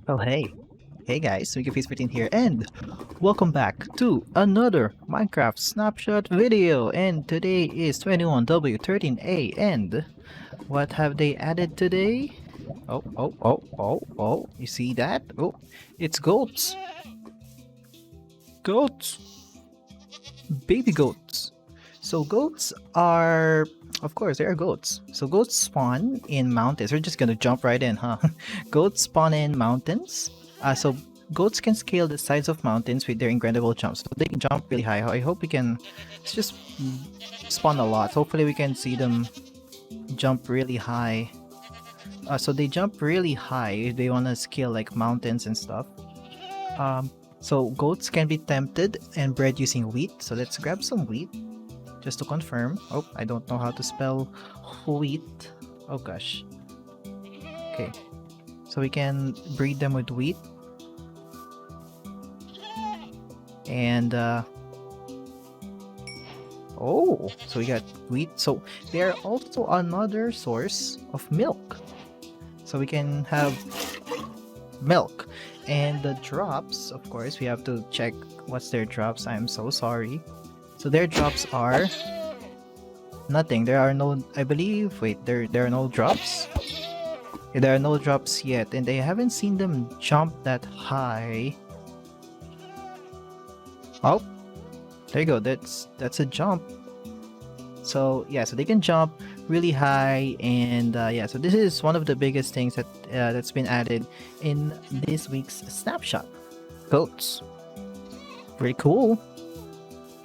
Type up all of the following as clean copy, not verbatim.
Oh hey guys, Wiki14 here, and welcome back to another Minecraft snapshot video. And today is 21w13a, and what have they added today? Oh, you see that? Oh, it's goats. Goats, baby goats. So goats are, of course, they are goats. So goats spawn in mountains. We're just gonna jump right in, huh? Goats spawn in mountains. So goats can scale the sides of mountains with their incredible jumps. So they can jump really high. I hope we can. Let's just spawn a lot. Hopefully we can see them jump really high. So they jump really high if they wanna scale like mountains and stuff. Um, so goats can be tempted and bred using wheat. So let's grab some wheat. Just to confirm. Oh, I don't know how to spell wheat. Oh gosh. Okay. So we can breed them with wheat. And oh, so we got wheat. So they are also another source of milk. So we can have milk. And the drops, of course, we have to check what's their drops. I'm so sorry. So their drops are nothing. There are no, I believe, wait, there are no drops? Yeah, there are no drops yet, and I haven't seen them jump that high. Oh, there you go. That's a jump. So yeah, so they can jump really high, and yeah, so this is one of the biggest things that that's been added in this week's snapshot. Goats, pretty cool.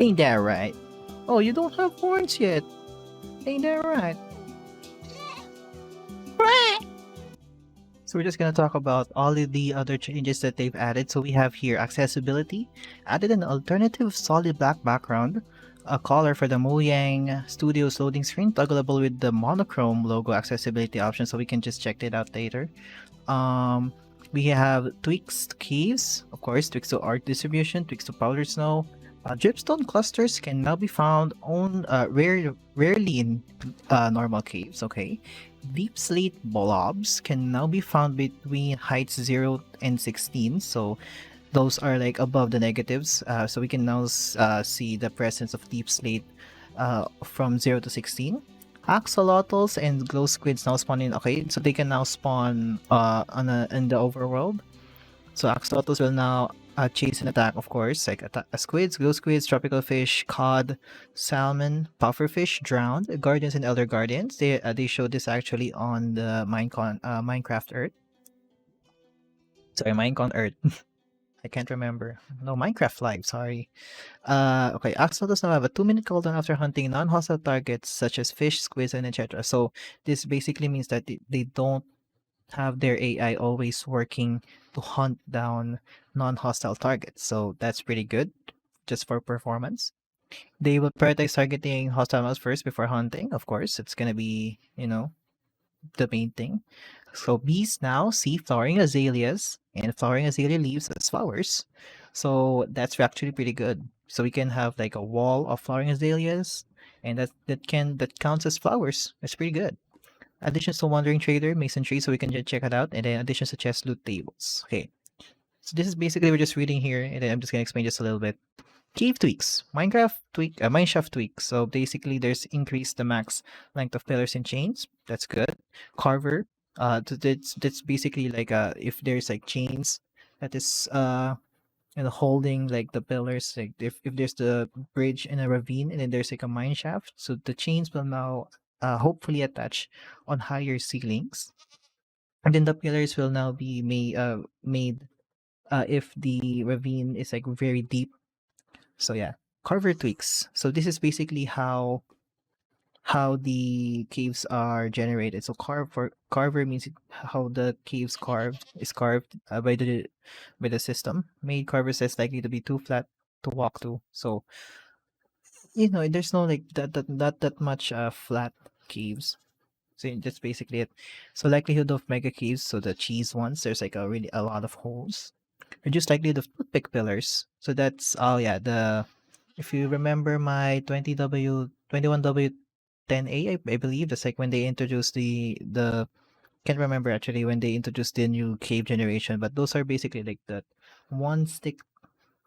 Ain't that right? Oh, you don't have horns yet. Ain't that right? So we're just gonna talk about all of the other changes that they've added. So we have here accessibility, added an alternative solid black background, a color for the Mojang Studios loading screen, toggleable with the monochrome logo accessibility option, so we can just check it out later. We have tweaks to caves, of course, tweaks to art distribution, tweaks to powder snow. Dripstone clusters can now be found on rarely in normal caves. Okay, deep slate blobs can now be found between heights 0 and 16. So those are like above the negatives. So we can now see the presence of deep slate from 0 to 16. Axolotls and glow squids now spawn in. Okay, so they can now spawn in the overworld. So axolotls will now chase and attack, of course, like squids, glow squids, tropical fish, cod, salmon, pufferfish, drowned, guardians and elder guardians. They showed this actually on the Minecraft Earth. Sorry, Minecon Earth. I can't remember. No, Minecraft Live, sorry. Okay, axolotls now have a 2-minute cooldown after hunting non-hostile targets such as fish, squids, and etc. So this basically means that they don't have their AI always working to hunt down non-hostile targets. So that's pretty good just for performance. They will prioritize targeting hostile mobs first before hunting. Of course, it's gonna be, the main thing. So bees now see flowering azaleas and flowering azalea leaves as flowers. So that's actually pretty good. So we can have like a wall of flowering azaleas, and that counts as flowers. That's pretty good. Additions to Wandering Trader, Mason Tree, so we can just check it out, and then additions to chest loot tables. Okay, so this is basically we're just reading here, and then I'm just gonna explain just a little bit. Cave tweaks, mineshaft tweaks. So basically, there's increased the max length of pillars and chains. That's good. Carver, that's basically like if there's like chains that is holding like the pillars, like if there's the bridge in a ravine and then there's like a mine shaft, so the chains will now hopefully attach on higher ceilings, and then the pillars will now be made if the ravine is like very deep. So yeah, carver tweaks. So this is basically how the caves are generated. So carver means how the caves carved by the system. Made carvers is likely to be too flat to walk through. So there's no like that much flat caves. So that's basically it. So likelihood of mega caves, so the cheese ones, there's like a lot of holes. Reduced likelihood of toothpick pillars. So that's the if you remember my 21w10a, I believe that's like when they introduced the Can't remember actually when they introduced the new cave generation, but those are basically like that one stick,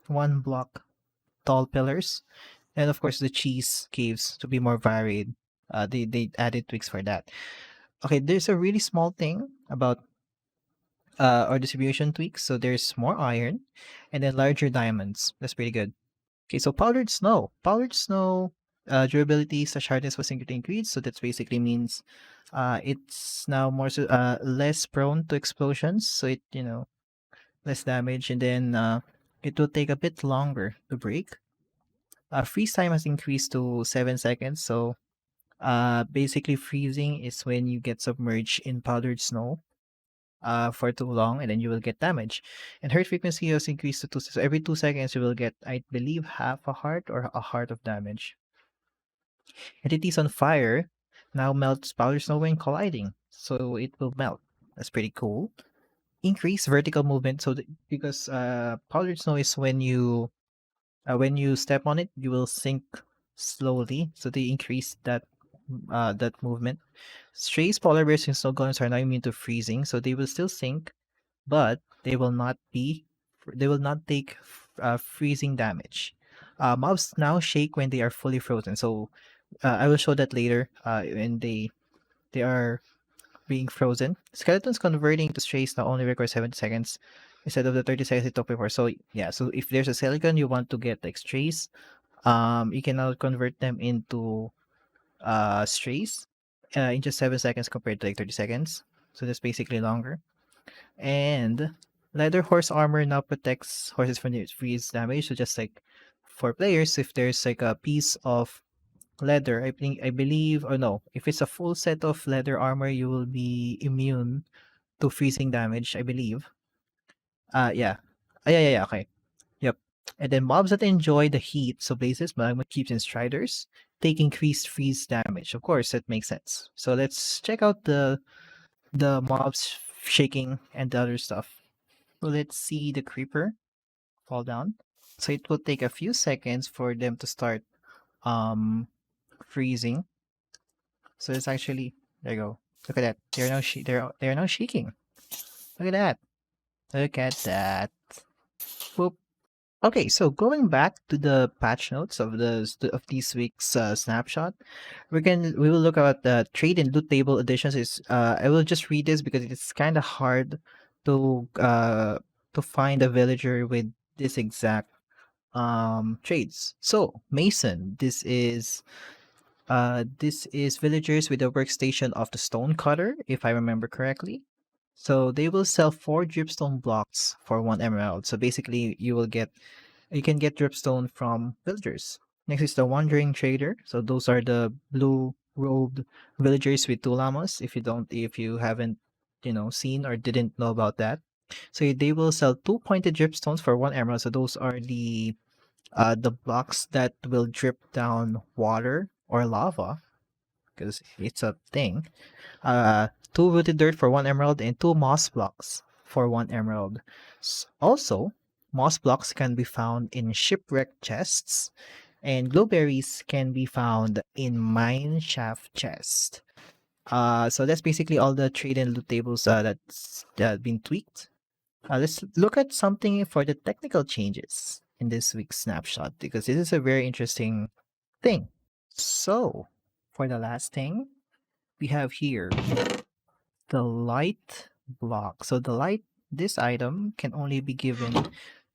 one block tall pillars, and of course the cheese caves to be more varied. They added tweaks for that. Okay, there's a really small thing about our distribution tweaks. So there's more iron, and then larger diamonds. That's pretty good. Okay, so powdered snow. Powdered snow durability slash hardness was significantly increased. So that basically means it's now less prone to explosions. So it less damage, and then it will take a bit longer to break. Freeze time has increased to 7 seconds. So basically freezing is when you get submerged in powdered snow for too long, and then you will get damage. And hurt frequency has increased to 2. So every 2 seconds, you will get, I believe, half a heart or a heart of damage. Entities on fire now melts powder snow when colliding, so it will melt. That's pretty cool. Increase vertical movement, so because powdered snow is when you step on it, you will sink slowly. So they increase that movement. Strays, polar bears, and snow golems are not immune to freezing, so they will still sink, but they will not take freezing damage. Mobs now shake when they are fully frozen. So I will show that later when they are being frozen. Skeletons converting to strays now only require 70 seconds instead of the 30 seconds it took before. So yeah, so if there's a skeleton you want to get like strays, you can now convert them into strays in just 7 seconds compared to like 30 seconds. So that's basically longer. And leather horse armor now protects horses from the freeze damage. So just like for players, if there's like a piece of leather, I believe, or no, if it's a full set of leather armor, you will be immune to freezing damage, I believe. Yeah. Yeah, okay. Yep. And then mobs that enjoy the heat, so blazes, magma keeps and striders, take increased freeze damage. Of course, that makes sense. So let's check out the mobs shaking and the other stuff. So let's see the creeper fall down. So it will take a few seconds for them to start um freezing. So it's actually there you go. Look at that. They're now shaking. Look at that. Look at that. Boop. Okay, so going back to the patch notes of of this week's snapshot, we will look at the trade and loot table additions. Is I will just read this because it's kind of hard to find a villager with this exact trades. So Mason, this is villagers with a workstation of the stone cutter, if I remember correctly. So they will sell 4 dripstone blocks for 1 emerald. So basically, you can get dripstone from villagers. Next is the wandering trader. So those are the blue robed villagers with 2 llamas. If you haven't, seen or didn't know about that. So they will sell 2 pointed dripstones for 1 emerald. So those are the blocks that will drip down water or lava because it's a thing. 2 rooted dirt for 1 emerald and 2 moss blocks for 1 emerald. Also, moss blocks can be found in shipwreck chests, and glowberries can be found in mine shaft chest. So that's basically all the trade and loot tables that's been tweaked. Let's look at something for the technical changes in this week's snapshot because this is a very interesting thing. So, for the last thing, we have here the light block. So this item can only be given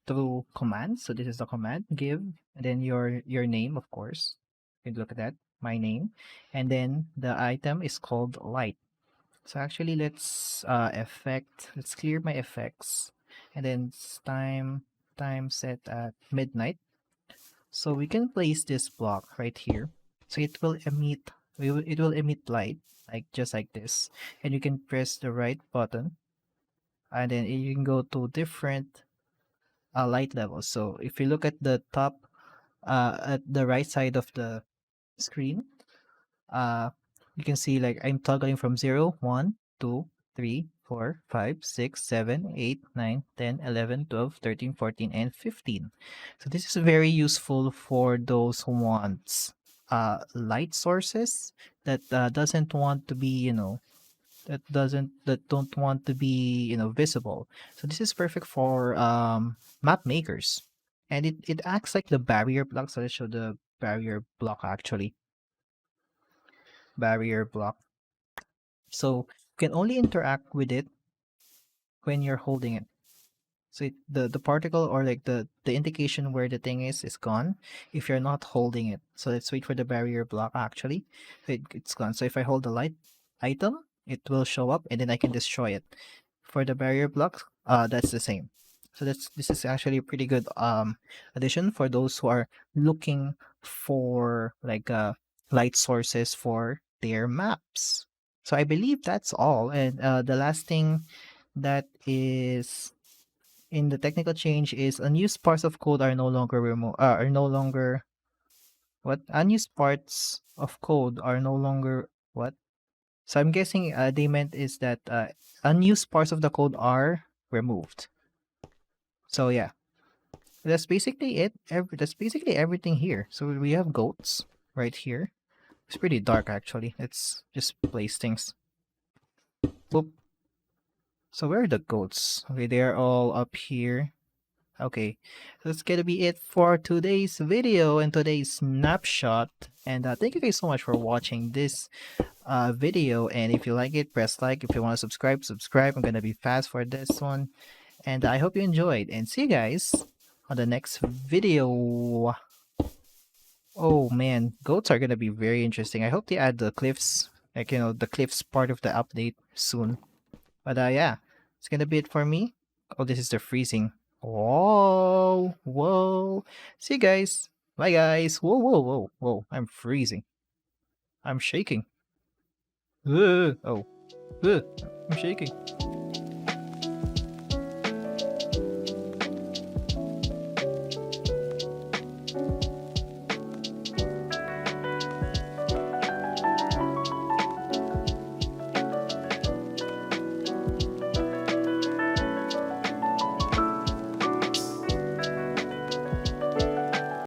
through commands. So this is the command give, and then your name, of course. You can look at that, my name, and then the item is called light. So actually, let's clear my effects, and then time set at midnight. So we can place this block right here. So it will emit light like just like this, and you can press the right button, and then you can go to different light levels. So if you look at the top, at the right side of the screen, uh, you can see like I'm toggling from 0, 1, 2, 3, 4, 5, 6, 7, 8, 9, 10, 11, 12, 13, 14, and 15. So this is very useful for those who want light sources that doesn't want to be, that don't want to be, visible. So this is perfect for map makers, and it acts like the barrier block. So let's show the barrier block actually. Barrier block. So you can only interact with it when you're holding it. So the particle, or like the indication where the thing is gone if you're not holding it. So let's wait for the barrier block actually. So it's gone. So if I hold the light item, it will show up and then I can destroy it. For the barrier block, that's the same. So this is actually a pretty good addition for those who are looking for like light sources for their maps. So I believe that's all. And the last thing that is in the technical change is unused parts of code are no longer are no longer what unused parts of code are no longer what. So I'm guessing they meant is that unused parts of the code are removed. So yeah, that's basically it. That's basically everything here. So we have goats right here. It's pretty dark actually. Let's just place things. Boop. So where are the goats? Okay, they're all up here. Okay, so that's gonna be it for today's video and today's snapshot. And thank you guys so much for watching this video. And if you like it, press like. If you want to subscribe, subscribe. I'm gonna be fast for this one. And I hope you enjoyed. And see you guys on the next video. Oh man, goats are gonna be very interesting. I hope they add the cliffs, like the cliffs part of the update soon. But yeah, it's gonna be it for me. Oh, this is the freezing. Whoa, whoa. See you guys. Bye guys. Whoa, whoa, whoa, whoa. I'm freezing. I'm shaking. Oh, I'm shaking.